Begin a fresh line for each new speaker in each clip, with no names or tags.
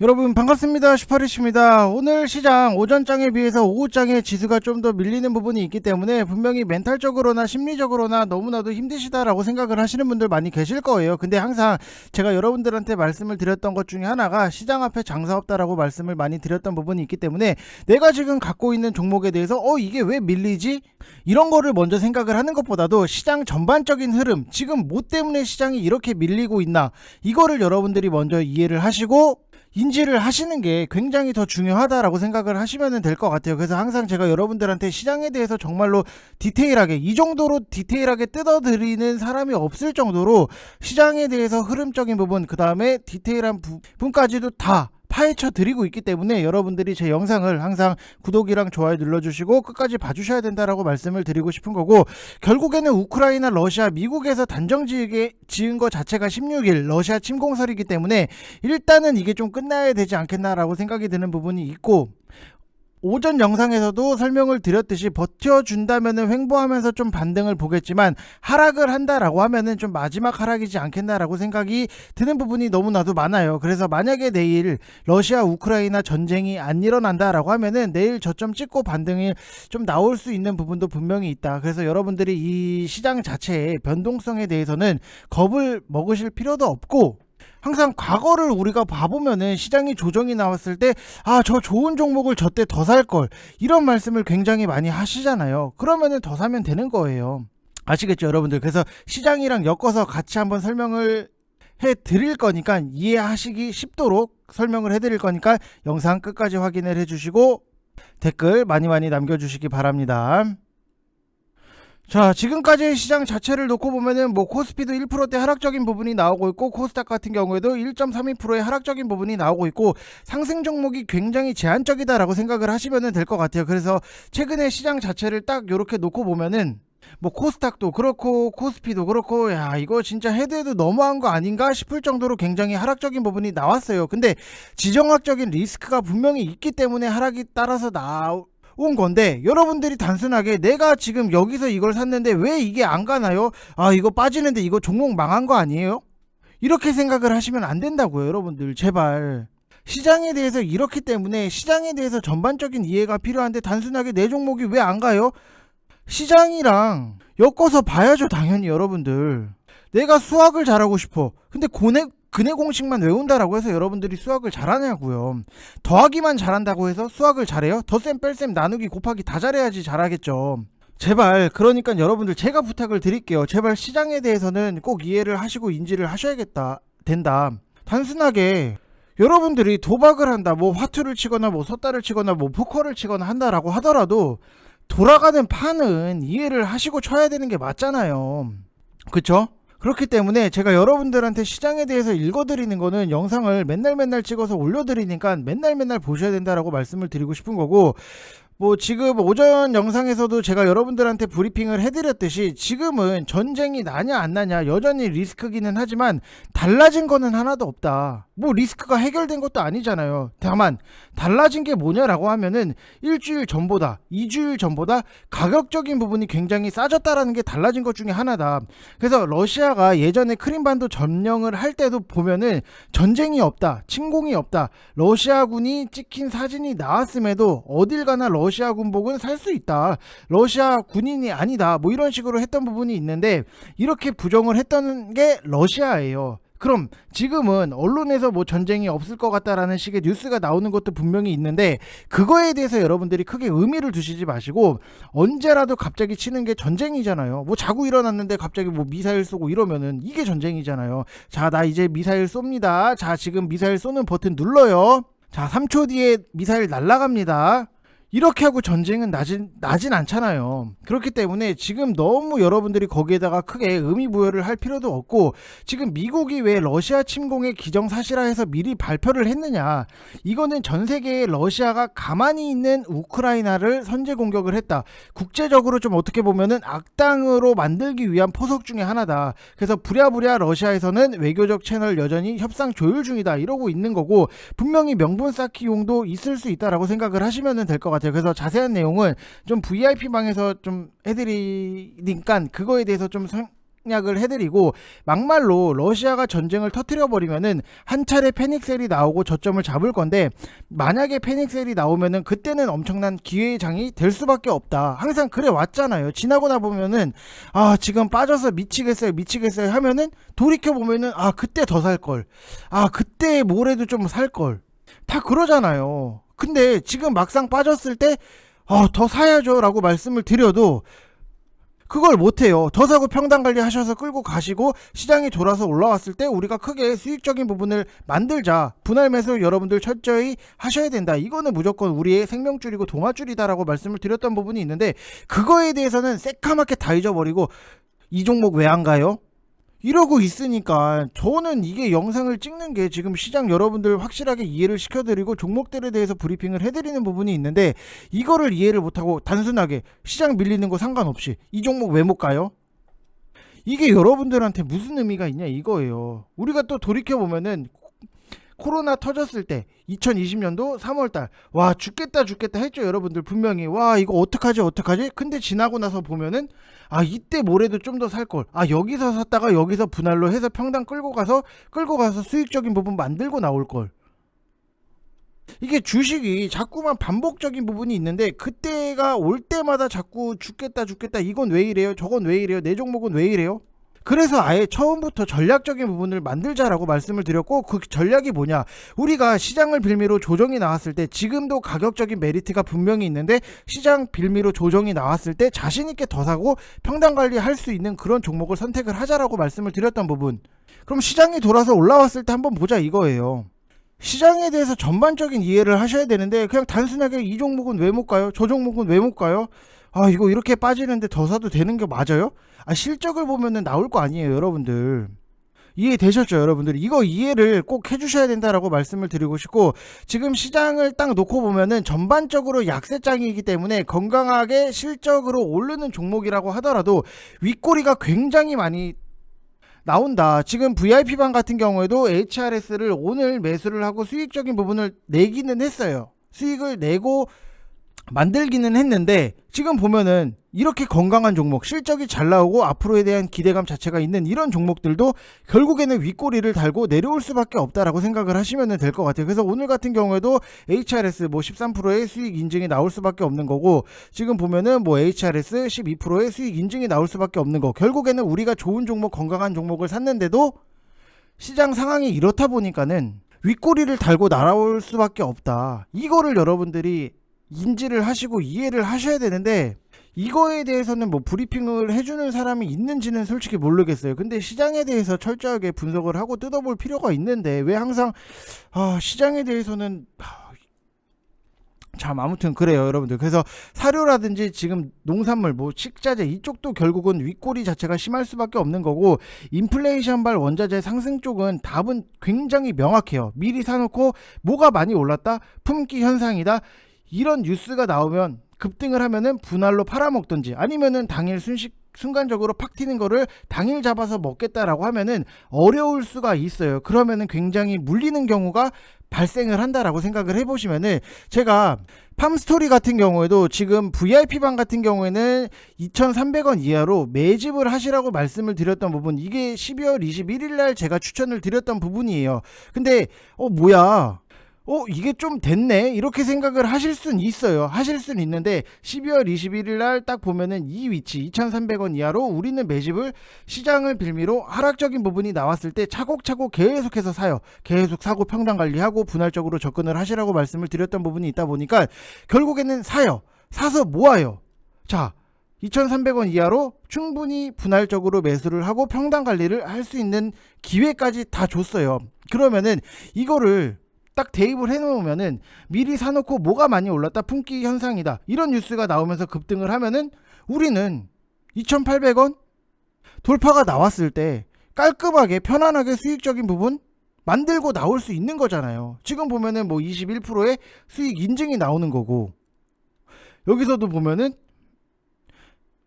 여러분 반갑습니다. 슈퍼리치입니다. 오늘 시장 오전장에 비해서 오후장에 지수가 좀 더 밀리는 부분이 있기 때문에 분명히 멘탈적으로나 심리적으로나 너무나도 힘드시다라고 생각을 하시는 분들 많이 계실 거예요. 근데 항상 제가 여러분들한테 말씀을 드렸던 것 중에 하나가 시장 앞에 장사 없다라고 말씀을 많이 드렸던 부분이 있기 때문에 내가 지금 갖고 있는 종목에 대해서 이게 왜 밀리지? 이런 거를 먼저 생각을 하는 것보다도 시장 전반적인 흐름, 지금 뭐 때문에 시장이 이렇게 밀리고 있나, 이거를 여러분들이 먼저 이해를 하시고 인지를 하시는 게 굉장히 더 중요하다라고 생각을 하시면 될 것 같아요. 그래서 항상 제가 여러분들한테 시장에 대해서 정말로 디테일하게, 이 정도로 디테일하게 뜯어드리는 사람이 없을 정도로 시장에 대해서 흐름적인 부분, 그 다음에 디테일한 부분까지도 다 파헤쳐 드리고 있기 때문에 여러분들이 제 영상을 항상 구독이랑 좋아요 눌러주시고 끝까지 봐주셔야 된다라고 말씀을 드리고 싶은 거고, 결국에는 우크라이나, 러시아, 미국에서 단정 지은 것 자체가 16일 러시아 침공설이기 때문에 일단은 이게 좀 끝나야 되지 않겠나라고 생각이 드는 부분이 있고, 오전 영상에서도 설명을 드렸듯이 버텨준다면은 횡보하면서 좀 반등을 보겠지만 하락을 한다라고 하면은 좀 마지막 하락이지 않겠나라고 생각이 드는 부분이 너무나도 많아요. 그래서 만약에 내일 러시아 우크라이나 전쟁이 안 일어난다라고 하면은 내일 저점 찍고 반등이 좀 나올 수 있는 부분도 분명히 있다. 그래서 여러분들이 이 시장 자체의 변동성에 대해서는 겁을 먹으실 필요도 없고, 항상 과거를 우리가 봐보면은 시장이 조정이 나왔을 때 저 좋은 종목을 저때 더 살걸, 이런 말씀을 굉장히 많이 하시잖아요. 그러면은 더 사면 되는 거예요. 아시겠죠 여러분들? 그래서 시장이랑 엮어서 같이 한번 설명을 해 드릴 거니까, 이해하시기 쉽도록 설명을 해 드릴 거니까 영상 끝까지 확인을 해 주시고 댓글 많이 남겨주시기 바랍니다. 자, 지금까지의 시장 자체를 놓고 보면은 코스피도 1%대 하락적인 부분이 나오고 있고, 코스닥 같은 경우에도 1.32%의 하락적인 부분이 나오고 있고, 상승 종목이 굉장히 제한적이다라고 생각을 하시면 될 것 같아요. 그래서 최근에 시장 자체를 딱 이렇게 놓고 보면은 코스닥도 그렇고 코스피도 그렇고, 야 이거 진짜 해도 너무한 거 아닌가 싶을 정도로 굉장히 하락적인 부분이 나왔어요. 근데 지정학적인 리스크가 분명히 있기 때문에 하락이 따라서 온 건데, 여러분들이 단순하게 내가 지금 여기서 이걸 샀는데 왜 이게 안 가나요? 이거 빠지는데 이거 종목 망한 거 아니에요? 이렇게 생각을 하시면 안 된다고요. 여러분들 제발, 시장에 대해서 이렇기 때문에 시장에 대해서 전반적인 이해가 필요한데 단순하게 내 종목이 왜 안 가요? 시장이랑 엮어서 봐야죠. 당연히 여러분들, 내가 수학을 잘하고 싶어, 근데 근해 공식만 외운다라고 해서 여러분들이 수학을 잘하냐고요. 더하기만 잘한다고 해서 수학을 잘해요? 덧셈 뺄셈 나누기 곱하기 다 잘해야지 잘하겠죠. 제발, 그러니까 여러분들 제가 부탁을 드릴게요. 제발 시장에 대해서는 꼭 이해를 하시고 인지를 하셔야겠다 된다. 단순하게 여러분들이 도박을 한다, 화투를 치거나 섣달을 치거나 포커를 치거나 한다라고 하더라도 돌아가는 판은 이해를 하시고 쳐야 되는 게 맞잖아요. 그쵸? 그렇기 때문에 제가 여러분들한테 시장에 대해서 읽어드리는 거는 영상을 맨날 찍어서 올려드리니까 맨날 보셔야 된다라고 말씀을 드리고 싶은 거고, 지금 오전 영상에서도 제가 여러분들한테 브리핑을 해드렸듯이 지금은 전쟁이 나냐 안 나냐 여전히 리스크기는 하지만 달라진 거는 하나도 없다. 리스크가 해결된 것도 아니잖아요. 다만 달라진 게 뭐냐라고 하면은 일주일 전보다 2주일 전보다 가격적인 부분이 굉장히 싸졌다라는 게 달라진 것 중에 하나다. 그래서 러시아가 예전에 크림반도 점령을 할 때도 보면은 전쟁이 없다, 침공이 없다, 러시아군이 찍힌 사진이 나왔음에도 어딜 가나 러시아 군복은 살 수 있다, 러시아 군인이 아니다, 이런 식으로 했던 부분이 있는데, 이렇게 부정을 했던 게 러시아예요. 그럼 지금은 언론에서 전쟁이 없을 것 같다라는 식의 뉴스가 나오는 것도 분명히 있는데, 그거에 대해서 여러분들이 크게 의미를 두시지 마시고, 언제라도 갑자기 치는 게 전쟁이잖아요. 자고 일어났는데 갑자기 미사일 쏘고 이러면은 이게 전쟁이잖아요. 자, 나 이제 미사일 쏩니다. 자, 지금 미사일 쏘는 버튼 눌러요. 자, 3초 뒤에 미사일 날아갑니다. 이렇게 하고 전쟁은 나진 않잖아요. 그렇기 때문에 지금 너무 여러분들이 거기에다가 크게 의미 부여를 할 필요도 없고, 지금 미국이 왜 러시아 침공에 기정사실화해서 미리 발표를 했느냐, 이거는 전 세계의 러시아가 가만히 있는 우크라이나를 선제 공격을 했다, 국제적으로 좀 어떻게 보면은 악당으로 만들기 위한 포석 중에 하나다. 그래서 부랴부랴 러시아에서는 외교적 채널 여전히 협상 조율 중이다 이러고 있는 거고, 분명히 명분 쌓기용도 있을 수 있다라고 생각을 하시면 될 것 같아요. 그래서 자세한 내용은 좀 VIP 방에서 좀 해드리니까 그거에 대해서 좀 생략을 해드리고, 막말로 러시아가 전쟁을 터뜨려버리면은 한 차례 패닉셀이 나오고 저점을 잡을 건데, 만약에 패닉셀이 나오면은 그때는 엄청난 기회의 장이 될 수밖에 없다. 항상 그래 왔잖아요. 지나고 나 보면은 지금 빠져서 미치겠어요 하면은 돌이켜보면은 그때 더 살걸, 그때 뭐래도 좀 살걸, 다 그러잖아요. 근데 지금 막상 빠졌을 때 더 사야죠 라고 말씀을 드려도 그걸 못해요. 더 사고 평단관리 하셔서 끌고 가시고, 시장이 돌아서 올라왔을 때 우리가 크게 수익적인 부분을 만들자, 분할 매수 여러분들 철저히 하셔야 된다. 이거는 무조건 우리의 생명줄이고 동아줄이다 라고 말씀을 드렸던 부분이 있는데, 그거에 대해서는 새까맣게 다 잊어버리고 이 종목 왜 안 가요? 이러고 있으니까, 저는 이게 영상을 찍는 게 지금 시장 여러분들 확실하게 이해를 시켜드리고 종목들에 대해서 브리핑을 해드리는 부분이 있는데, 이거를 이해를 못하고 단순하게 시장 밀리는 거 상관없이 이 종목 왜 못 가요? 이게 여러분들한테 무슨 의미가 있냐 이거예요. 우리가 또 돌이켜보면은 코로나 터졌을 때 2020년도 3월달 와 죽겠다 했죠 여러분들. 분명히 와 이거 어떡하지 근데 지나고 나서 보면은 이때 뭐래도 좀 더 살걸, 여기서 샀다가 여기서 분할로 해서 평당 끌고 가서 수익적인 부분 만들고 나올걸. 이게 주식이 자꾸만 반복적인 부분이 있는데, 그때가 올 때마다 자꾸 죽겠다 이건 왜 이래요, 저건 왜 이래요, 내 종목은 왜 이래요. 그래서 아예 처음부터 전략적인 부분을 만들자라고 말씀을 드렸고, 그 전략이 뭐냐, 우리가 시장을 빌미로 조정이 나왔을 때, 지금도 가격적인 메리트가 분명히 있는데 시장 빌미로 조정이 나왔을 때 자신있게 더 사고 평단 관리할 수 있는 그런 종목을 선택을 하자라고 말씀을 드렸던 부분. 그럼 시장이 돌아서 올라왔을 때 한번 보자 이거예요. 시장에 대해서 전반적인 이해를 하셔야 되는데, 그냥 단순하게 이 종목은 왜 못 가요, 저 종목은 왜 못 가요, 이거 이렇게 빠지는데 더 사도 되는 게 맞아요? 실적을 보면은 나올 거 아니에요 여러분들. 이해되셨죠 여러분들? 이거 이해를 꼭 해주셔야 된다라고 말씀을 드리고 싶고, 지금 시장을 딱 놓고 보면은 전반적으로 약세장이기 때문에 건강하게 실적으로 오르는 종목이라고 하더라도 윗꼬리가 굉장히 많이 나온다. 지금 VIP방 같은 경우에도 HRS를 오늘 매수를 하고 수익적인 부분을 내기는 했어요. 수익을 내고 만들기는 했는데, 지금 보면은 이렇게 건강한 종목, 실적이 잘 나오고 앞으로에 대한 기대감 자체가 있는 이런 종목들도 결국에는 윗꼬리를 달고 내려올 수밖에 없다라고 생각을 하시면 될 것 같아요. 그래서 오늘 같은 경우에도 HRS 13%의 수익 인증이 나올 수밖에 없는 거고, 지금 보면은 HRS 12%의 수익 인증이 나올 수밖에 없는 거. 결국에는 우리가 좋은 종목, 건강한 종목을 샀는데도 시장 상황이 이렇다 보니까는 윗꼬리를 달고 날아올 수밖에 없다. 이거를 여러분들이 인지를 하시고 이해를 하셔야 되는데, 이거에 대해서는 브리핑을 해주는 사람이 있는지는 솔직히 모르겠어요. 근데 시장에 대해서 철저하게 분석을 하고 뜯어볼 필요가 있는데, 왜 항상 시장에 대해서는 참 아무튼 그래요 여러분들. 그래서 사료라든지 지금 농산물 식자재 이쪽도 결국은 윗꼬리 자체가 심할 수밖에 없는 거고, 인플레이션발 원자재 상승 쪽은 답은 굉장히 명확해요. 미리 사놓고 뭐가 많이 올랐다, 품귀 현상이다, 이런 뉴스가 나오면 급등을 하면은 분할로 팔아먹든지, 아니면은 당일 순간적으로 팍 튀는 거를 당일 잡아서 먹겠다라고 하면은 어려울 수가 있어요. 그러면은 굉장히 물리는 경우가 발생을 한다라고 생각을 해보시면은, 제가 팜스토리 같은 경우에도 지금 VIP방 같은 경우에는 2,300원 이하로 매집을 하시라고 말씀을 드렸던 부분, 이게 12월 21일 날 제가 추천을 드렸던 부분이에요. 근데 뭐야, 이게 좀 됐네 이렇게 생각을 하실 수는 있어요. 하실 수는 있는데 12월 21일 날 딱 보면은 이 위치 2,300원 이하로 우리는 매집을, 시장을 빌미로 하락적인 부분이 나왔을 때 차곡차곡 계속해서 사요. 계속 사고 평단 관리하고 분할적으로 접근을 하시라고 말씀을 드렸던 부분이 있다 보니까 결국에는 사요. 사서 모아요. 자, 2,300원 이하로 충분히 분할적으로 매수를 하고 평단 관리를 할 수 있는 기회까지 다 줬어요. 그러면은 이거를 딱 대입을 해놓으면은, 미리 사놓고 뭐가 많이 올랐다, 품귀 현상이다, 이런 뉴스가 나오면서 급등을 하면은 우리는 2,800원 돌파가 나왔을 때 깔끔하게 편안하게 수익적인 부분 만들고 나올 수 있는 거잖아요. 지금 보면은 21%의 수익 인증이 나오는 거고, 여기서도 보면은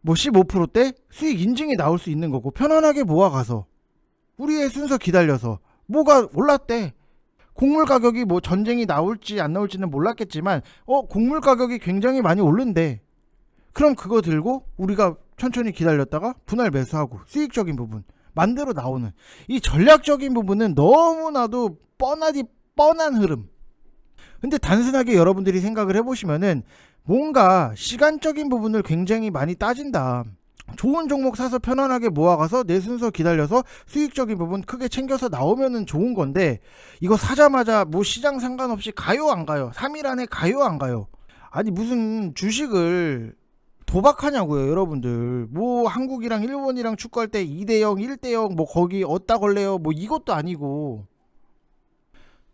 15%대 수익 인증이 나올 수 있는 거고, 편안하게 모아가서 우리의 순서 기다려서 뭐가 올랐대, 곡물 가격이 전쟁이 나올지 안 나올지는 몰랐겠지만 곡물 가격이 굉장히 많이 오른대. 그럼 그거 들고 우리가 천천히 기다렸다가 분할 매수하고 수익적인 부분 만들어 나오는 이 전략적인 부분은 너무나도 뻔한 흐름. 근데 단순하게 여러분들이 생각을 해보시면은 뭔가 시간적인 부분을 굉장히 많이 따진다. 좋은 종목 사서 편안하게 모아가서 내 순서 기다려서 수익적인 부분 크게 챙겨서 나오면은 좋은 건데, 이거 사자마자 뭐 시장 상관없이 가요 안 가요? 3일 안에 가요 안 가요? 아니 무슨 주식을 도박하냐고요 여러분들. 뭐 한국이랑 일본이랑 축구할 때 2대0 1대0 뭐 거기 어디다 걸래요 뭐 이것도 아니고.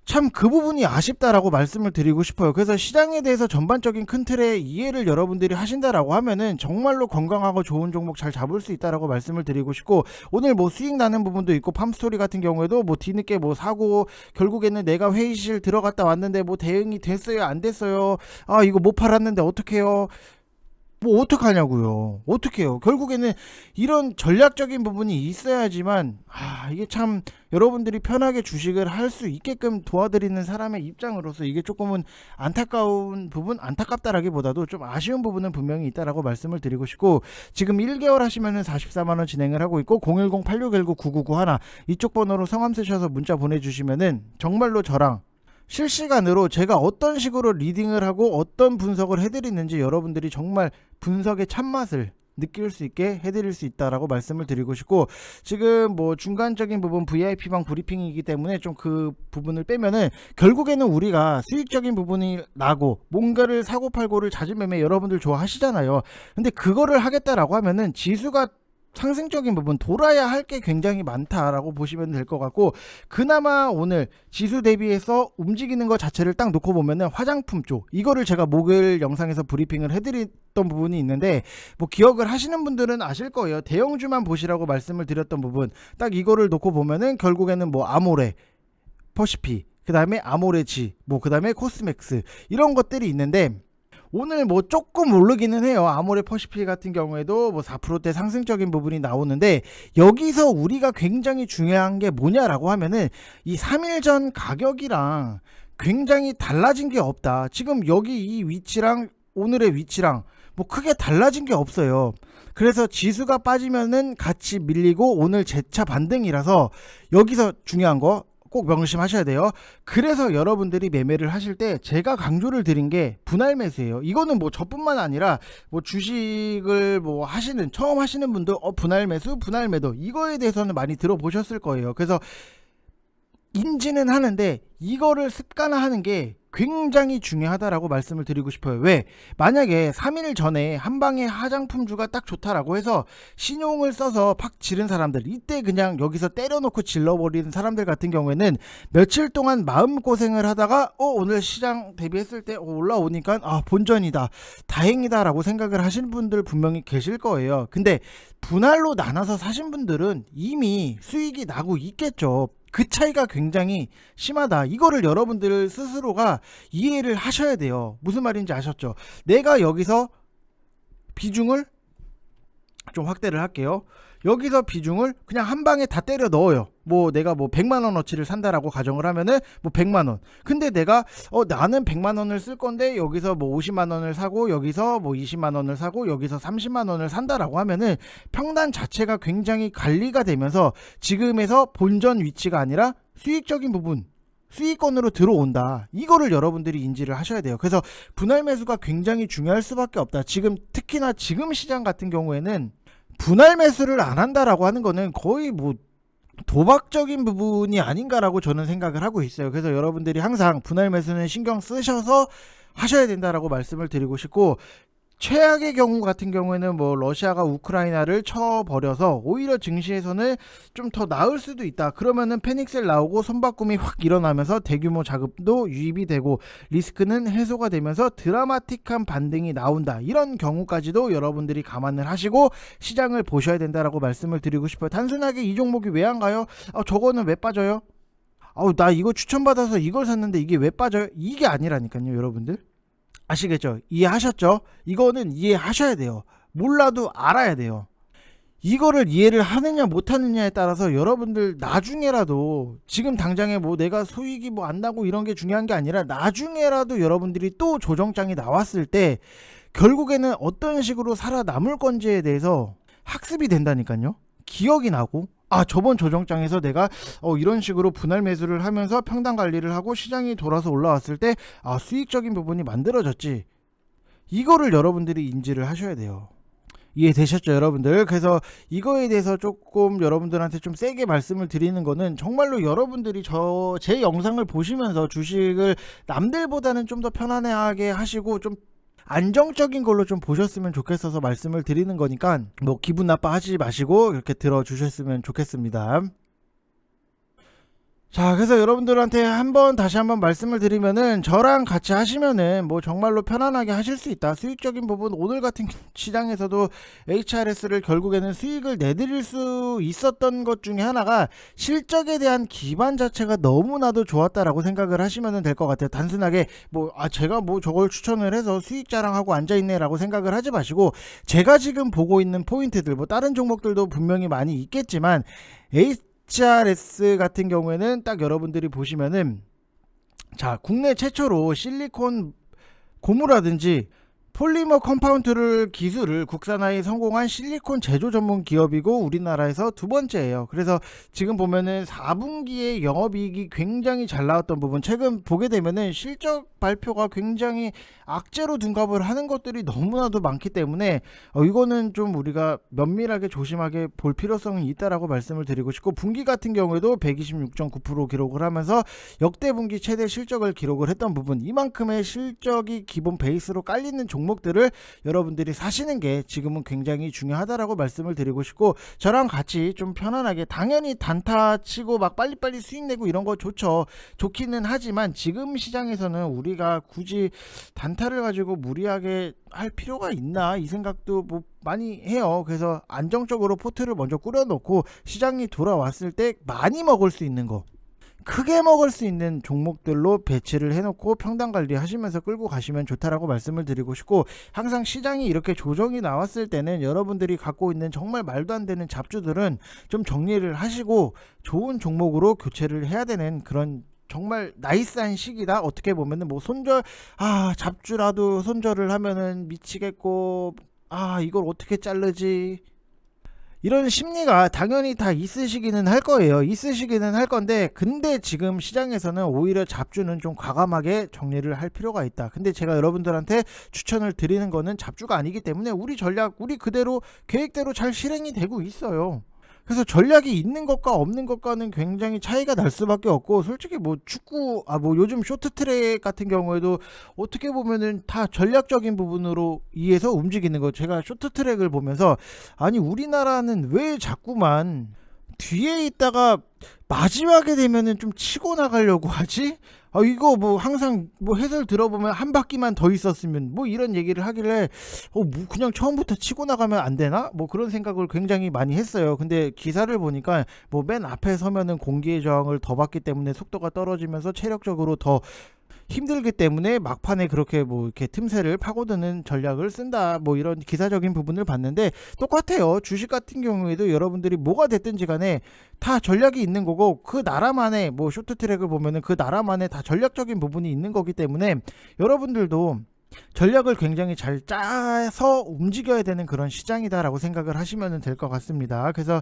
참 그 부분이 아쉽다라고 말씀을 드리고 싶어요. 그래서 시장에 대해서 전반적인 큰 틀의 이해를 여러분들이 하신다라고 하면은 정말로 건강하고 좋은 종목 잘 잡을 수 있다라고 말씀을 드리고 싶고, 오늘 뭐 수익 나는 부분도 있고 팜스토리 같은 경우에도 뭐 뒤늦게 뭐 사고 결국에는 내가 회의실 들어갔다 왔는데 뭐 대응이 됐어요 안 됐어요, 아 이거 못 팔았는데 어떡해요, 뭐 어떡하냐고요. 어떡해요. 결국에는 이런 전략적인 부분이 있어야지만 이게 참 여러분들이 편하게 주식을 할 수 있게끔 도와드리는 사람의 입장으로서 이게 조금은 안타까운 부분, 안타깝다라기보다도 좀 아쉬운 부분은 분명히 있다라고 말씀을 드리고 싶고, 지금 1개월 하시면은 44만원 진행을 하고 있고 010-8619-9991 이쪽 번호로 성함 쓰셔서 문자 보내주시면은 정말로 저랑 실시간으로 제가 어떤 식으로 리딩을 하고 어떤 분석을 해드리는지 여러분들이 정말 분석의 참맛을 느낄 수 있게 해드릴 수 있다라고 말씀을 드리고 싶고, 지금 뭐 중간적인 부분 VIP방 브리핑이기 때문에 좀 그 부분을 빼면은 결국에는 우리가 수익적인 부분이 나고 뭔가를 사고 팔고를 잦은 매매 여러분들 좋아하시잖아요. 근데 그거를 하겠다라고 하면은 지수가 상승적인 부분 돌아야 할 게 굉장히 많다라고 보시면 될 것 같고, 그나마 오늘 지수 대비해서 움직이는 것 자체를 딱 놓고 보면은 화장품 쪽, 이거를 제가 목요일 영상에서 브리핑을 해드렸던 부분이 있는데 뭐 기억을 하시는 분들은 아실 거예요. 대형주만 보시라고 말씀을 드렸던 부분, 딱 이거를 놓고 보면은 결국에는 뭐 아모레, 퍼시피, 그 다음에 아모레지, 뭐 그 다음에 코스맥스, 이런 것들이 있는데 오늘 뭐 조금 오르기는 해요. 아모레 퍼시피 같은 경우에도 뭐 4%대 상승적인 부분이 나오는데, 여기서 우리가 굉장히 중요한 게 뭐냐라고 하면은 이 3일 전 가격이랑 굉장히 달라진 게 없다. 지금 여기 이 위치랑 오늘의 위치랑 뭐 크게 달라진 게 없어요. 그래서 지수가 빠지면은 같이 밀리고 오늘 재차 반등이라서 여기서 중요한 거 꼭 명심하셔야 돼요. 그래서 여러분들이 매매를 하실 때 제가 강조를 드린 게 분할 매수예요. 이거는 뭐 저뿐만 아니라 뭐 주식을 뭐 하시는 처음 하시는 분도 분할 매수, 분할 매도 이거에 대해서는 많이 들어보셨을 거예요. 그래서 인지는 하는데 이거를 습관화하는 게 굉장히 중요하다라고 말씀을 드리고 싶어요. 왜? 만약에 3일 전에 한방에 화장품주가 딱 좋다라고 해서 신용을 써서 팍 지른 사람들, 이때 그냥 여기서 때려놓고 질러버리는 사람들 같은 경우에는 며칠 동안 마음고생을 하다가 오늘 시장 대비했을 때 올라오니까 본전이다, 다행이다 라고 생각을 하시는 분들 분명히 계실 거예요. 근데 분할로 나눠서 사신 분들은 이미 수익이 나고 있겠죠. 그 차이가 굉장히 심하다. 이거를 여러분들 스스로가 이해를 하셔야 돼요. 무슨 말인지 아셨죠? 내가 여기서 비중을 좀 확대를 할게요. 여기서 비중을 그냥 한 방에 다 때려 넣어요. 뭐 내가 뭐 100만원어치를 산다라고 가정을 하면은 뭐 100만원. 근데 내가 나는 100만원을 쓸 건데 여기서 뭐 50만원을 사고 여기서 뭐 20만원을 사고 여기서 30만원을 산다라고 하면은 평단 자체가 굉장히 관리가 되면서 지금에서 본전 위치가 아니라 수익적인 부분, 수익권으로 들어온다. 이거를 여러분들이 인지를 하셔야 돼요. 그래서 분할 매수가 굉장히 중요할 수밖에 없다. 지금 특히나 지금 시장 같은 경우에는 분할 매수를 안 한다라고 하는 거는 거의 뭐 도박적인 부분이 아닌가라고 저는 생각을 하고 있어요. 그래서 여러분들이 항상 분할 매수는 신경 쓰셔서 하셔야 된다라고 말씀을 드리고 싶고, 최악의 경우 같은 경우에는 뭐 러시아가 우크라이나를 쳐버려서 오히려 증시에서는 좀 더 나을 수도 있다. 그러면은 패닉셀 나오고 손바꿈이 확 일어나면서 대규모 자금도 유입이 되고 리스크는 해소가 되면서 드라마틱한 반등이 나온다. 이런 경우까지도 여러분들이 감안을 하시고 시장을 보셔야 된다라고 말씀을 드리고 싶어요. 단순하게 이 종목이 왜 안 가요? 저거는 왜 빠져요? 나 이거 추천받아서 이걸 샀는데 이게 왜 빠져요? 이게 아니라니까요 여러분들. 아시겠죠? 이해하셨죠? 이거는 이해하셔야 돼요. 몰라도 알아야 돼요. 이거를 이해를 하느냐 못하느냐에 따라서 여러분들 나중에라도, 지금 당장에 뭐 내가 수익이 뭐 안 나고 이런 게 중요한 게 아니라 나중에라도 여러분들이 또 조정장이 나왔을 때 결국에는 어떤 식으로 살아남을 건지에 대해서 학습이 된다니까요. 기억이 나고, 저번 조정장에서 내가 이런 식으로 분할 매수를 하면서 평단 관리를 하고 시장이 돌아서 올라왔을 때 수익적인 부분이 만들어졌지. 이거를 여러분들이 인지를 하셔야 돼요. 이해되셨죠, 여러분들? 그래서 이거에 대해서 조금 여러분들한테 좀 세게 말씀을 드리는 거는, 정말로 여러분들이 제 영상을 보시면서 주식을 남들보다는 좀 더 편안하게 하시고 좀 안정적인 걸로 좀 보셨으면 좋겠어서 말씀을 드리는 거니까 뭐 기분 나빠하지 마시고 이렇게 들어주셨으면 좋겠습니다. 자, 그래서 여러분들한테 다시 한번 말씀을 드리면은, 저랑 같이 하시면은 뭐 정말로 편안하게 하실 수 있다. 수익적인 부분, 오늘 같은 시장에서도 HRS를 결국에는 수익을 내드릴 수 있었던 것 중에 하나가 실적에 대한 기반 자체가 너무나도 좋았다라고 생각을 하시면 될 것 같아요. 단순하게 제가 저걸 추천을 해서 수익 자랑하고 앉아있네 라고 생각을 하지 마시고, 제가 지금 보고 있는 포인트들, 다른 종목들도 분명히 많이 있겠지만 HRS 같은 경우에는 딱 여러분들이 보시면은, 국내 최초로 실리콘 고무라든지 폴리머 컴파운드 기술을 국산화에 성공한 실리콘 제조 전문 기업이고 우리나라에서 두 번째예요. 그래서 지금 보면은 4분기에 영업이익이 굉장히 잘 나왔던 부분, 최근 보게 되면은 실적 발표가 굉장히 악재로 둔갑을 하는 것들이 너무나도 많기 때문에 이거는 좀 우리가 면밀하게 조심하게 볼 필요성이 있다라고 말씀을 드리고 싶고, 분기 같은 경우에도 126.9% 기록을 하면서 역대 분기 최대 실적을 기록을 했던 부분, 이만큼의 실적이 기본 베이스로 깔리는 종목들을 여러분들이 사시는 게 지금은 굉장히 중요하다라고 말씀을 드리고 싶고, 저랑 같이 좀 편안하게, 당연히 단타 치고 막 빨리빨리 수익 내고 이런 거 좋기는 하지만 지금 시장에서는 우리가 굳이 단타를 가지고 무리하게 할 필요가 있나, 이 생각도 많이 해요. 그래서 안정적으로 포트를 먼저 꾸려놓고 시장이 돌아왔을 때 많이 먹을 수 있는 거, 크게 먹을 수 있는 종목들로 배치를 해놓고 평단 관리 하시면서 끌고 가시면 좋다라고 말씀을 드리고 싶고, 항상 시장이 이렇게 조정이 나왔을 때는 여러분들이 갖고 있는 정말 말도 안 되는 잡주들은 좀 정리를 하시고 좋은 종목으로 교체를 해야 되는 그런 정말 나이스한 시기다. 어떻게 보면은 잡주라도 손절을 하면은 미치겠고, 이걸 어떻게 자르지, 이런 심리가 당연히 다 있으시기는 할 거예요. 있으시기는 할 건데, 근데 지금 시장에서는 오히려 잡주는 좀 과감하게 정리를 할 필요가 있다. 근데 제가 여러분들한테 추천을 드리는 거는 잡주가 아니기 때문에 우리 전략, 우리 그대로 계획대로 잘 실행이 되고 있어요. 그래서 전략이 있는 것과 없는 것과는 굉장히 차이가 날 수밖에 없고, 솔직히 축구, 요즘 쇼트트랙 같은 경우에도 어떻게 보면은 다 전략적인 부분으로 의해서 움직이는 거. 제가 쇼트트랙을 보면서, 우리나라는 왜 자꾸만 뒤에 있다가 마지막에 되면은 좀 치고 나가려고 하지? 이거 항상 해설 들어보면 한 바퀴만 더 있었으면 이런 얘기를 하길래 그냥 처음부터 치고 나가면 안 되나? 그런 생각을 굉장히 많이 했어요. 근데 기사를 보니까 맨 앞에 서면은 공기의 저항을 더 받기 때문에 속도가 떨어지면서 체력적으로 더 힘들기 때문에 막판에 그렇게 이렇게 틈새를 파고드는 전략을 쓴다, 이런 기사적인 부분을 봤는데, 똑같아요. 주식 같은 경우에도 여러분들이 뭐가 됐든지 간에 다 전략이 있는 거고, 그 나라만의 쇼트트랙을 보면은 그 나라만의 다 전략적인 부분이 있는 거기 때문에 여러분들도 전략을 굉장히 잘 짜서 움직여야 되는 그런 시장이다라고 생각을 하시면 될 것 같습니다. 그래서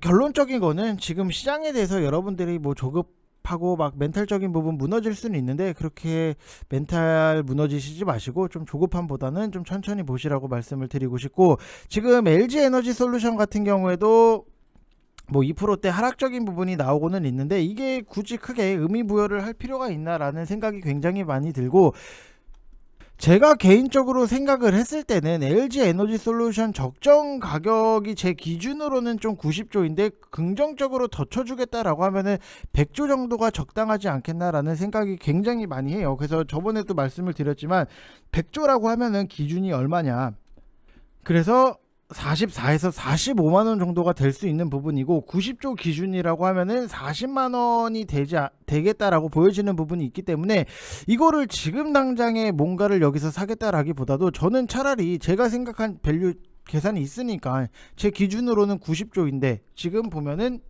결론적인 거는, 지금 시장에 대해서 여러분들이 조급하고 멘탈적인 부분 무너질 수는 있는데, 그렇게 멘탈 무너지시지 마시고 좀 조급함보다는 좀 천천히 보시라고 말씀을 드리고 싶고, 지금 LG에너지솔루션 같은 경우에도 2%대 하락적인 부분이 나오고는 있는데, 이게 굳이 크게 의미 부여를 할 필요가 있나라는 생각이 굉장히 많이 들고, 제가 개인적으로 생각을 했을 때는 LG에너지솔루션 적정 가격이 제 기준으로는 좀 90조인데 긍정적으로 더 쳐주겠다라고 하면은 100조 정도가 적당하지 않겠나라는 생각이 굉장히 많이 해요. 그래서 저번에도 말씀을 드렸지만 100조라고 하면은 기준이 얼마냐, 그래서 44에서 45만원 정도가 될 수 있는 부분이고, 90조 기준이라고 하면은 40만원이 되겠다라고 보여지는 부분이 있기 때문에, 이거를 지금 당장에 뭔가를 여기서 사겠다라기보다도 저는 차라리 제가 생각한 밸류 계산이 있으니까 제 기준으로는 90조인데 지금 보면은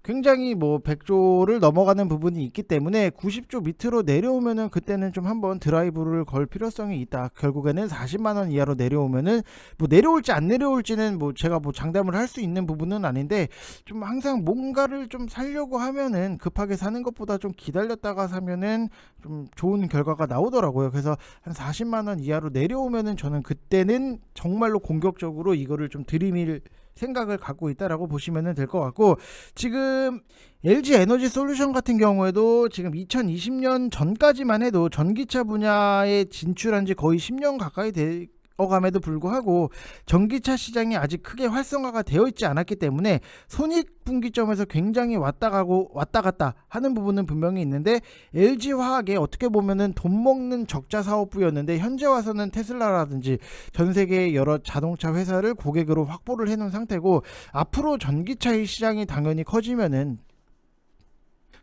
굉장히 뭐 100조를 넘어가는 부분이 있기 때문에 90조 밑으로 내려오면은 그때는 좀 한번 드라이브를 걸 필요성이 있다. 결국에는 40만 원 이하로 내려오면은 뭐 내려올지 안 내려올지는 뭐 제가 뭐 장담을 할 수 있는 부분은 아닌데 좀 항상 뭔가를 좀 사려고 하면은 급하게 사는 것보다 좀 기다렸다가 사면은 좀 좋은 결과가 나오더라고요. 그래서 한 40만 원 이하로 내려오면은 저는 그때는 정말로 공격적으로 이거를 좀 들이밀 생각을 갖고 있다라고 보시면 될 것 같고, 지금 LG 에너지 솔루션 같은 경우에도 지금 2020년 전까지만 해도 전기차 분야에 진출한 지 거의 10년 가까이 되어감에도 불구하고 전기차 시장이 아직 크게 활성화가 되어 있지 않았기 때문에 손익분기점에서 굉장히 왔다 갔다 하는 부분은 분명히 있는데, LG화학에 어떻게 보면은 돈 먹는 적자 사업부였는데 현재 와서는 테슬라라든지 전 세계 여러 자동차 회사를 고객으로 확보를 해놓은 상태고, 앞으로 전기차의 시장이 당연히 커지면은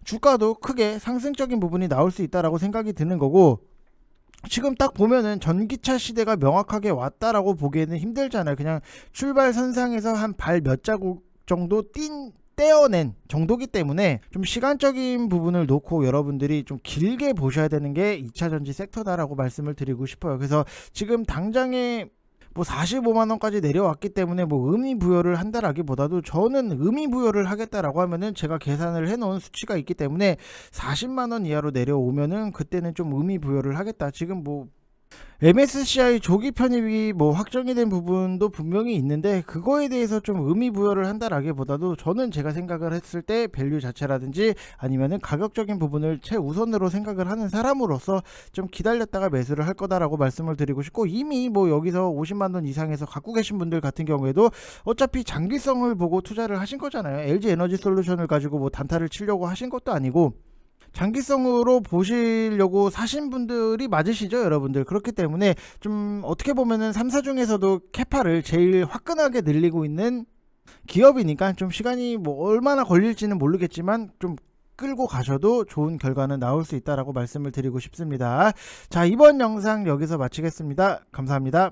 주가도 크게 상승적인 부분이 나올 수 있다라고 생각이 드는 거고, 지금 딱 보면은 전기차 시대가 명확하게 왔다라고 보기에는 힘들잖아요. 그냥 출발선상에서 한 발 몇 자국 정도 떼어낸 정도기 때문에 좀 시간적인 부분을 놓고 여러분들이 좀 길게 보셔야 되는 게 2차전지 섹터다라고 말씀을 드리고 싶어요. 그래서 지금 당장에 뭐 45만원까지 내려왔기 때문에 뭐 의미 부여를 한다라기보다도 저는 의미 부여를 하겠다라고 하면은 제가 계산을 해놓은 수치가 있기 때문에 40만원 이하로 내려오면은 그때는 좀 의미 부여를 하겠다. 지금 뭐 MSCI 조기 편입이 뭐 확정이 된 부분도 분명히 있는데 그거에 대해서 좀 의미 부여를 한다라기보다도 저는 제가 생각을 했을 때 밸류 자체라든지 아니면은 가격적인 부분을 최우선으로 생각을 하는 사람으로서 좀 기다렸다가 매수를 할 거다라고 말씀을 드리고 싶고, 이미 뭐 여기서 50만원 이상에서 갖고 계신 분들 같은 경우에도 어차피 장기성을 보고 투자를 하신 거잖아요. LG 에너지 솔루션을 가지고 뭐 단타를 치려고 하신 것도 아니고 장기성으로 보시려고 사신 분들이 맞으시죠, 여러분들. 그렇기 때문에 좀 어떻게 보면은 3사 중에서도 캐파를 제일 화끈하게 늘리고 있는 기업이니까 좀 시간이 뭐 얼마나 걸릴지는 모르겠지만 좀 끌고 가셔도 좋은 결과는 나올 수 있다라고 말씀을 드리고 싶습니다. 자, 이번 영상 여기서 마치겠습니다. 감사합니다.